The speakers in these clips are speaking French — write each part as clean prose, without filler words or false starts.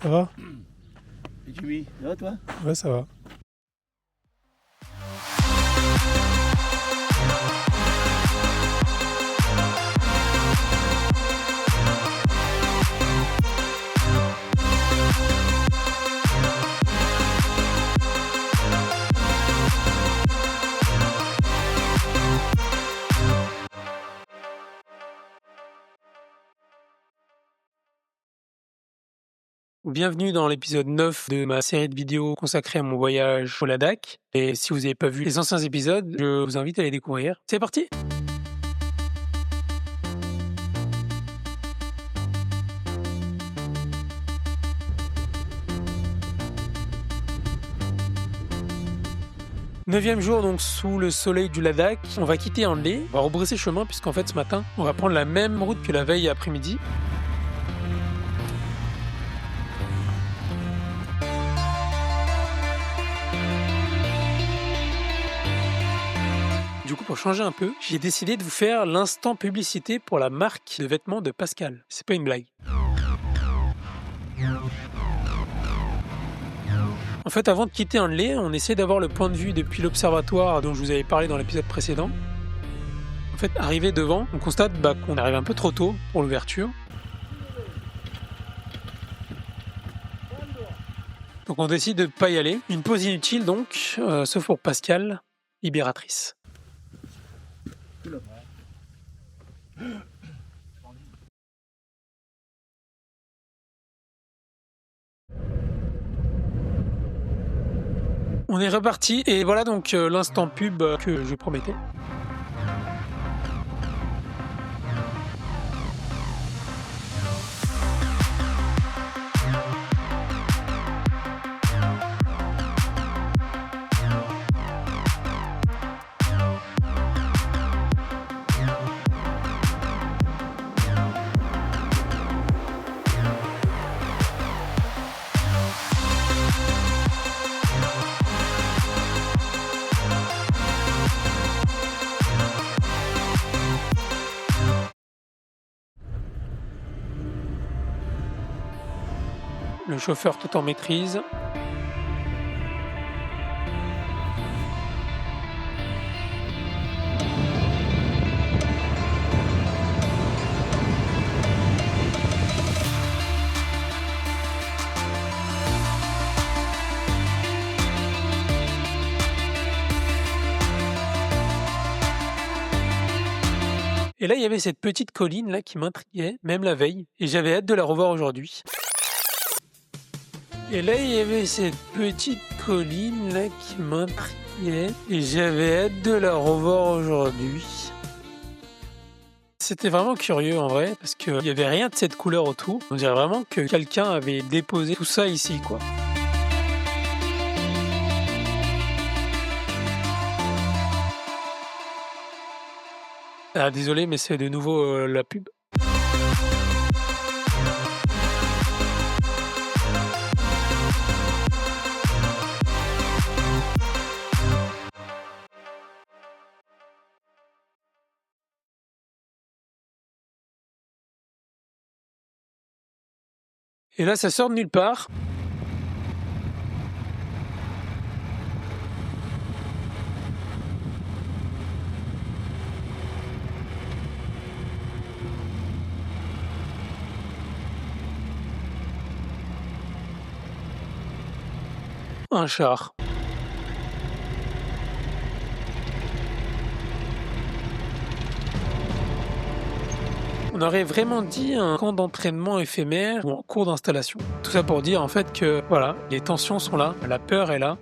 Ça va? Et Jimmy, ça va toi? Ouais, ça va. Bienvenue dans l'épisode 9 de ma série de vidéos consacrée à mon voyage au Ladakh. Et si vous n'avez pas vu les anciens épisodes, je vous invite à les découvrir. C'est parti! Neuvième jour donc sous le soleil du Ladakh, on va quitter Andlé, on va rebrousser chemin puisqu'en fait ce matin on va prendre la même route que la veille après-midi. Du coup, pour changer un peu, j'ai décidé de vous faire l'instant publicité pour la marque de vêtements de Pascal. C'est pas une blague. En fait, avant de quitter Andlé, on essaie d'avoir le point de vue depuis l'observatoire dont je vous avais parlé dans l'épisode précédent. En fait, arrivé devant, on constate qu'on arrive un peu trop tôt pour l'ouverture. Donc on décide de ne pas y aller. Une pause inutile donc, sauf pour Pascal, libératrice. On est reparti et voilà donc l'instant pub que je promettais. Le chauffeur tout en maîtrise. Et là, il y avait cette petite colline là qui m'intriguait, même la veille, et j'avais hâte de la revoir aujourd'hui. Et là, il y avait cette petite colline là qui m'intriguait, et j'avais hâte de la revoir aujourd'hui. C'était vraiment curieux en vrai, parce qu'il n'y avait rien de cette couleur autour. On dirait vraiment que quelqu'un avait déposé tout ça ici, quoi. Ah, désolé, mais c'est de nouveau la pub. Et là, ça sort de nulle part. Un char. On aurait vraiment dit un camp d'entraînement éphémère ou en cours d'installation. Tout ça pour dire en fait que voilà, les tensions sont là, la peur est là.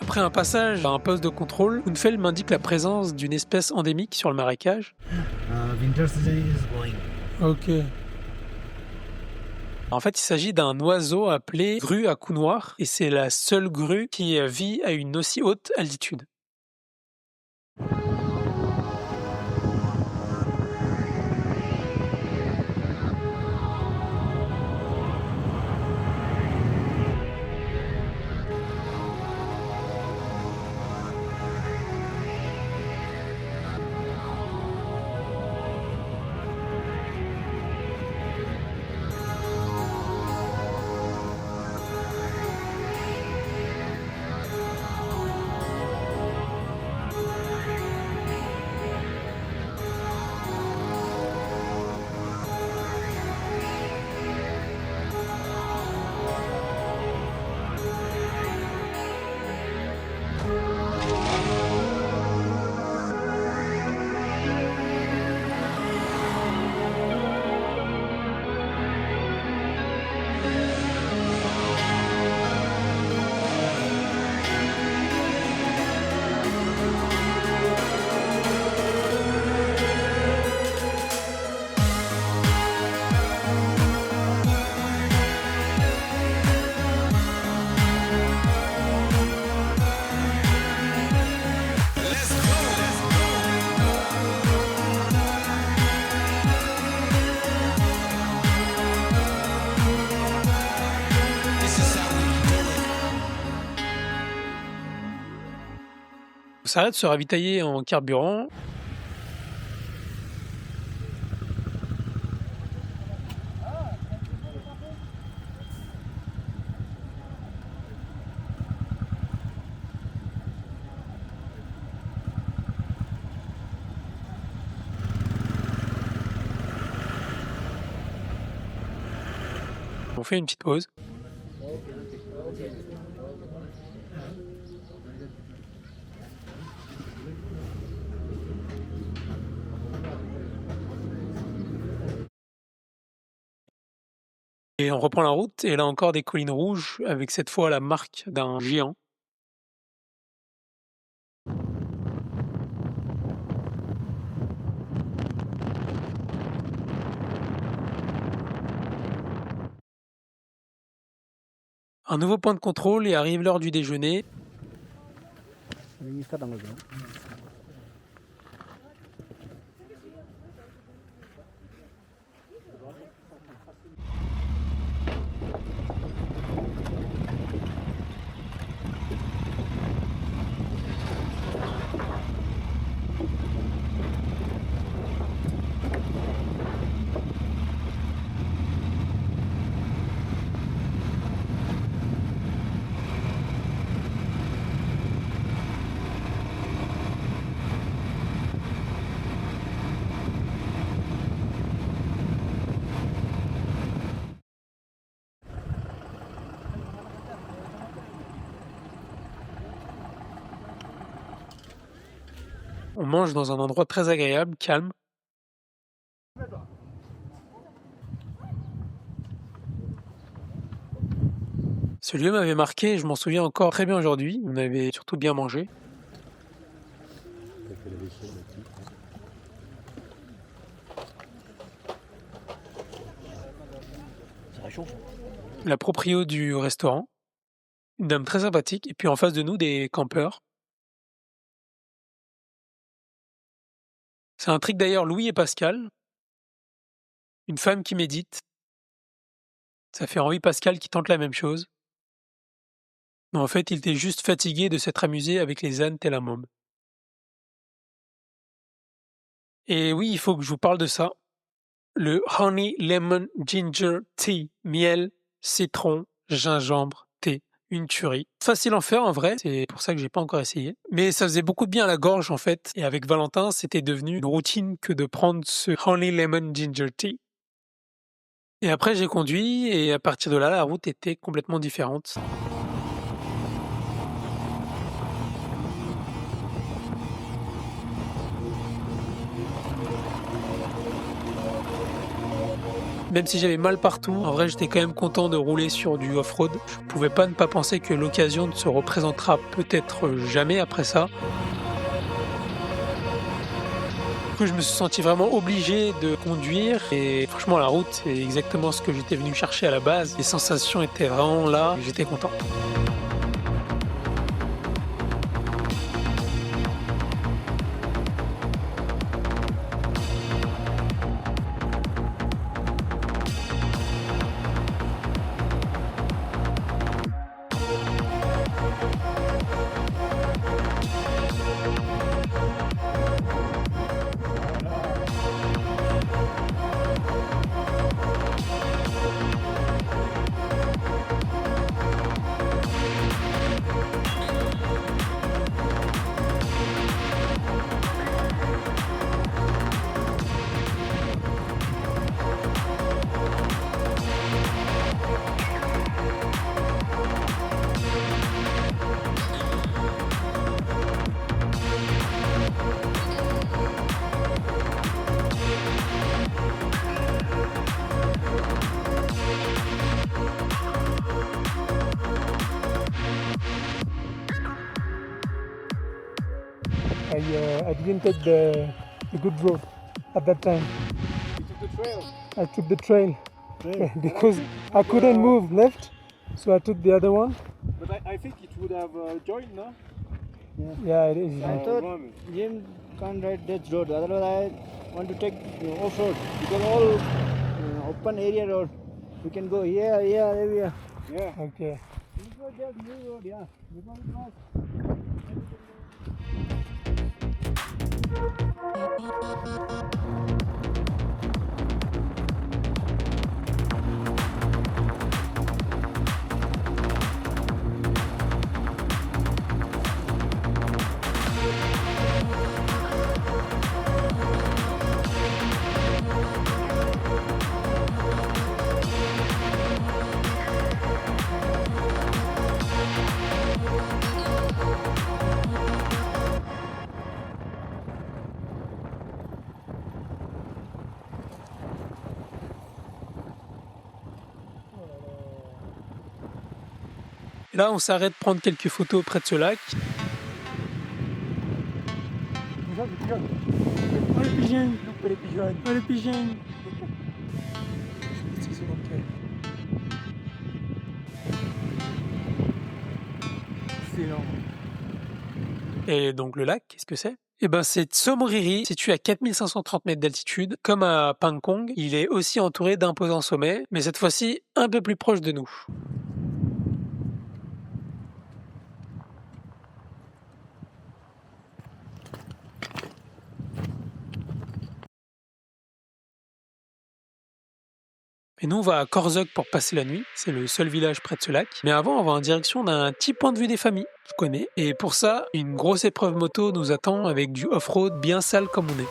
Après un passage à un poste de contrôle, Unfel m'indique la présence d'une espèce endémique sur le marécage. Winter season is going. Ok. En fait, il s'agit d'un oiseau appelé grue à cou noir, et c'est la seule grue qui vit à une aussi haute altitude. On s'arrête de se ravitailler en carburant. On fait une petite pause. Et on reprend la route, et là encore des collines rouges, avec cette fois la marque d'un géant. Un nouveau point de contrôle et arrive l'heure du déjeuner. On mange dans un endroit très agréable, calme. Ce lieu m'avait marqué, je m'en souviens encore très bien aujourd'hui. On avait surtout bien mangé. Ça réchauffe. La proprio du restaurant, une dame très sympathique, et puis en face de nous, des campeurs. C'est un trick d'ailleurs Louis et Pascal, une femme qui médite. Ça fait Henri Pascal qui tente la même chose. Mais en fait, il était juste fatigué de s'être amusé avec les ânes tel un môme. Et oui, il faut que je vous parle de ça. Le Honey Lemon Ginger Tea, miel, citron, gingembre, thé, une tuerie. Facile à en faire en vrai, c'est pour ça que j'ai pas encore essayé. Mais ça faisait beaucoup de bien à la gorge en fait. Et avec Valentin, c'était devenu une routine que de prendre ce Honey Lemon Ginger Tea. Et après, j'ai conduit et à partir de là, la route était complètement différente. Même si j'avais mal partout, en vrai j'étais quand même content de rouler sur du off-road. Je pouvais pas ne pas penser que l'occasion ne se représentera peut-être jamais après ça. Du coup, je me suis senti vraiment obligé de conduire et franchement la route c'est exactement ce que j'étais venu chercher à la base. Les sensations étaient vraiment là, et j'étais content. I didn't take the good road at that time. You took the trail. I took the trail Trail. because I couldn't move left, so I took the other one. But I think it would have joined, no? Yeah, it is. I thought Run. Jim can't ride that road. Otherwise, I want to take off-road because all open area road. We can go here, here, there. Yeah. Okay. This was just new road, yeah. Before it was. Et là, on s'arrête prendre quelques photos près de ce lac. Oh les pigeons! Les pigeons. Oh les pigeons! Excellent. Et donc le lac, qu'est-ce que c'est? Eh ben c'est Somriri, situé à 4530 mètres d'altitude. Comme à Pangkong, il est aussi entouré d'imposants sommets, mais cette fois-ci un peu plus proche de nous. Et nous, on va à Korzuk pour passer la nuit. C'est le seul village près de ce lac. Mais avant, on va en direction d'un petit point de vue des familles. Tu connais. Et pour ça, une grosse épreuve moto nous attend avec du off-road bien sale comme on est.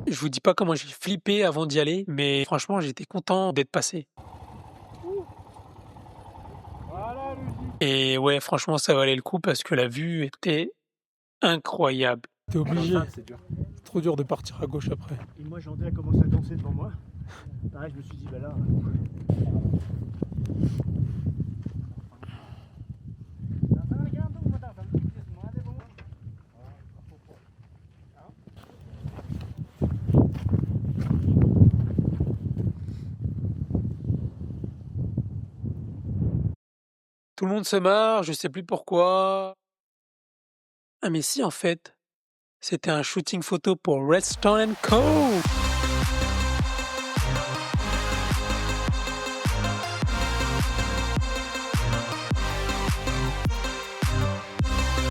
Je vous dis pas comment j'ai flippé avant d'y aller, mais franchement, j'étais content d'être passé. Wow. Et ouais, franchement, ça valait le coup parce que la vue était incroyable. T'es obligé. C'est dur. C'est trop dur de partir à gauche après. Et moi, Jean-André a commencé à danser devant moi. Pareil, je me suis dit, bah là. Tout le monde se marre, je sais plus pourquoi. Ah mais si, en fait, c'était un shooting photo pour Redstone & Co.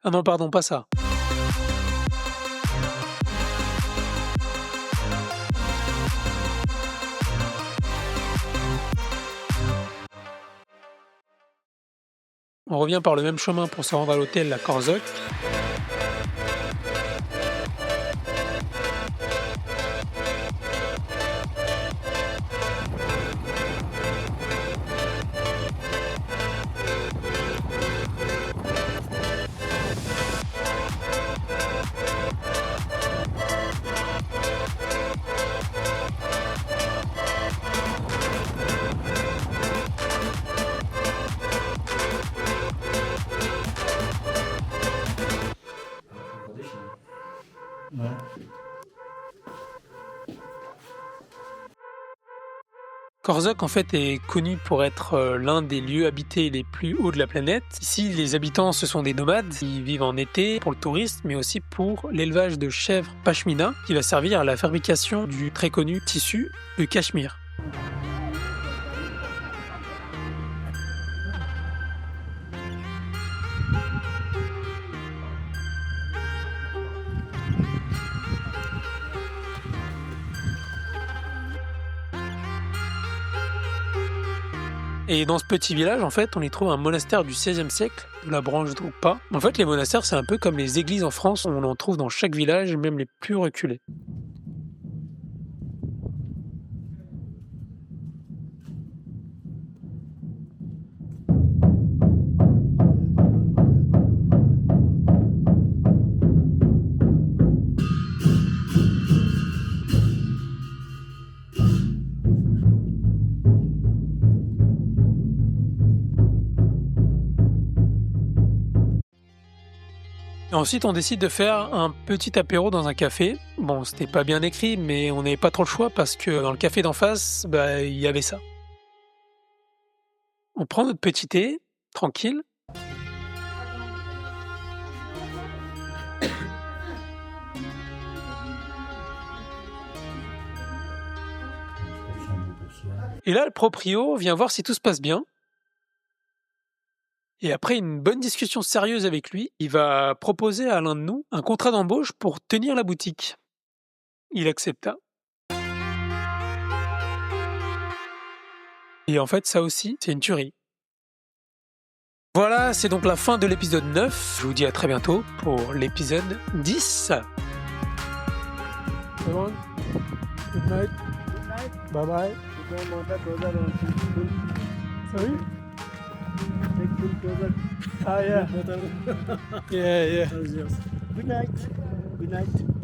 Ah non, pardon, pas ça. On revient par le même chemin pour se rendre à l'hôtel La Corzoc. Ouais. Corzoc, en fait, est connu pour être l'un des lieux habités les plus hauts de la planète. Ici, les habitants, ce sont des nomades. Ils vivent en été pour le tourisme, mais aussi pour l'élevage de chèvres pashmina, qui va servir à la fabrication du très connu tissu de cachemire. Et dans ce petit village, en fait, on y trouve un monastère du XVIe siècle, de la branche Drukpa. En fait, les monastères, c'est un peu comme les églises en France, on en trouve dans chaque village, même les plus reculés. Et ensuite, on décide de faire un petit apéro dans un café. Bon, c'était pas bien écrit, mais on n'avait pas trop le choix parce que dans le café d'en face, il y avait ça. On prend notre petit thé, tranquille. Et là, le proprio vient voir si tout se passe bien. Et après une bonne discussion sérieuse avec lui, il va proposer à l'un de nous un contrat d'embauche pour tenir la boutique. Il accepta. Et en fait, ça aussi, c'est une tuerie. Voilà, c'est donc la fin de l'épisode 9. Je vous dis à très bientôt pour l'épisode 10. Everyone, good night. Good night. Bye bye. You don't want that brother on full. Sorry? Take full brother. Ah yeah. Yeah, yeah. Good night. Good night.